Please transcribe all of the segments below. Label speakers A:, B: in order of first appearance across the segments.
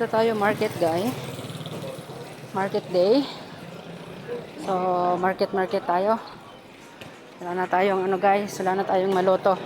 A: Dito tayo market guy. Market day. So, market tayo. Wala na tayong ano guys, wala na tayong maloto.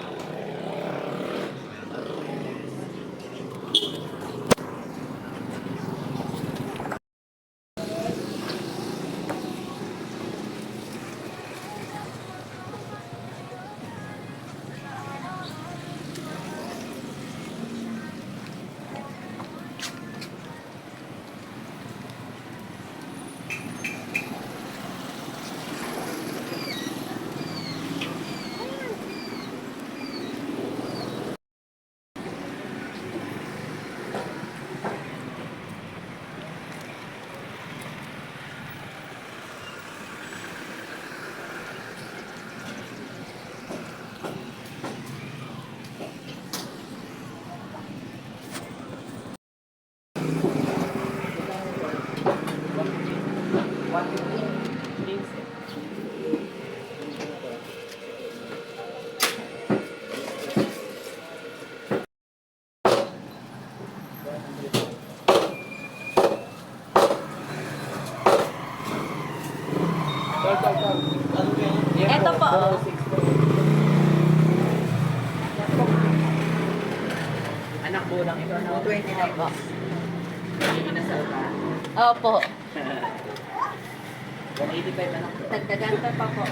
B: Ito po.
C: Anak po lang ito, no?
B: 20 na po.
C: Inasal ka?
B: Opo.
C: 185 anak po.
B: Dagdagan pa po.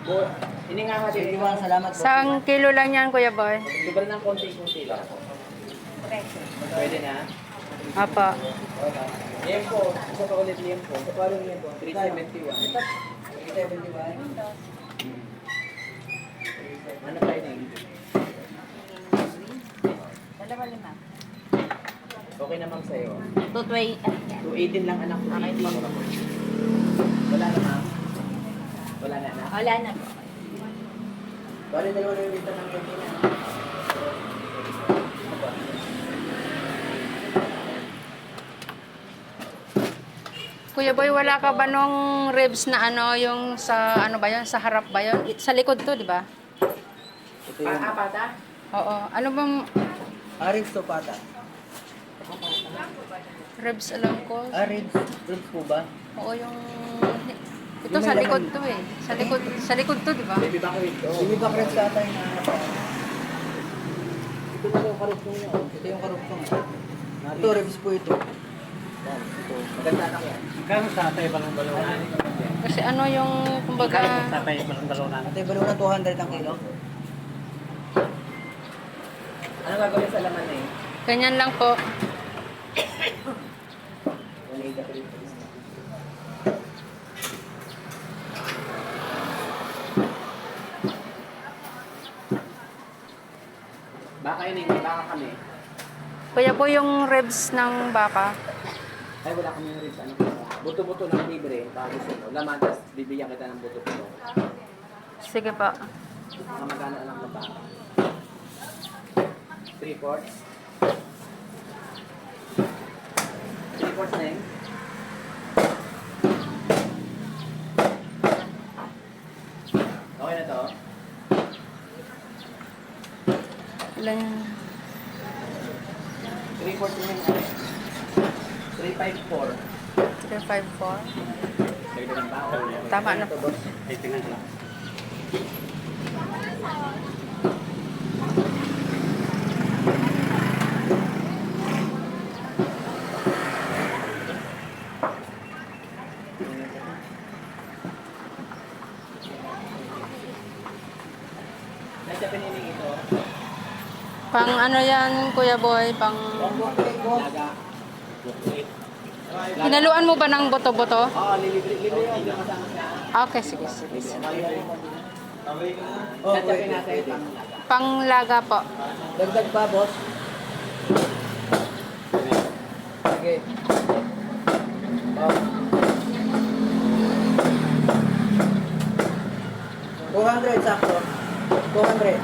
C: Po, ini nga ka din. Salamat po.
A: Isang kilo lang yan, Kuya Boy.
C: Sobra ng konti-konti lang. Pwede na?
A: Apa.
C: Liempo. Isa pa ulit liempo. Isa pa rin liempo. 371. 371. Ano tayo na yun?
B: Dalawa lima.
C: Okay naman sa'yo.
B: 220.
C: 218 lang anak ko. Wala na ma'am? Wala na anak?
B: Wala na po.
C: Bali dalawa na yung dito ng kanina.
A: Kuya Boy, wala ka ba nung ribs na ano, yung sa, ano ba yun, sa harap ba yun? Sa likod to, di ba?
C: Ito yung... pata?
A: Oo. Ano bang
C: Ribs to pata.
A: ribs alam ko?
C: Ribs po ba?
A: Oo, yung... Ito sa likod to eh. Sa likod to, di ba?
C: Baby back ribs. Baby back ribs ata yung ito na yung karugtong niya. Ito yung karugtong. Ito, ribs po ito. Ito. Maganda na yan.
D: Kano sa tatay balang balunan?
A: Kasi ano yung, kumbaga...
D: Tatay balang balunan.
C: Ate, balo na 200 ang kilo. Ano gagawin sa laman na eh?
A: Ganyan lang po.
C: 180 ang kilo. Baka yun eh, baka kami.
A: Kuya po yung ribs ng baka.
C: Ay, wala kami yung ribs. Ano? Buto-buto ng libre. Baka gusto mo. Laman, tapos bibigyan kita ng buto-buto.
A: Sige pa.
C: Mga magkano anak ng baka? 3/4? 3/4 na yun? Okay na to?
A: Ilan yun?
C: 3/4 na yun. 354.
A: 354.
C: Dagdagan ba?
A: Tama na.
D: Ay, tingnan ko lang.
C: Nasa piniling ito.
A: Pang ano yan, Kuya Boy? Pang...
C: Laga.
A: Hinaluan mo ba ng boto-boto?
C: Oo, libre yun. Yung kasama siya.
A: Okay, sige.
C: Tatapin natin.
A: Panglaga po.
C: Dagdag pa, boss. Sige. Oh. 200 sakto. 200.